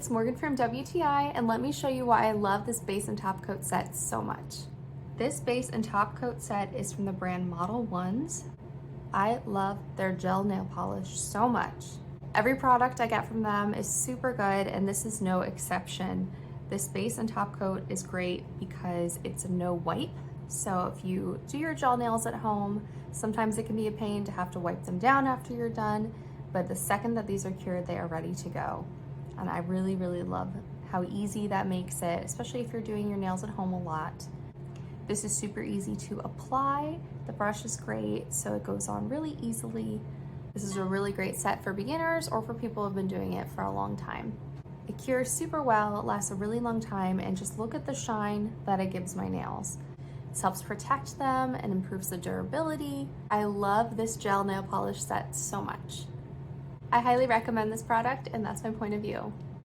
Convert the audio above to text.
it's Morgan from WTI, and let me show you why I love this base and top coat set so much. This base and top coat set is from the brand Modelones. I love their gel nail polish so much. Every product I get from them is super good, and this is no exception. This base and top coat is great because it's a no wipe. So if you do your gel nails at home, sometimes it can be a pain to have to wipe them down after you're done, but the second that these are cured, they are ready to go. And I really, really love how easy that makes it, especially if you're doing your nails at home a lot. This is super easy to apply. The brush is great, so it goes on really easily. This is a really great set for beginners or for people who have been doing it for a long time. It cures super well, it lasts a really long time, and just look at the shine that it gives my nails. This helps protect them and improves the durability. I love this gel nail polish set so much. I highly recommend this product, and that's my point of view.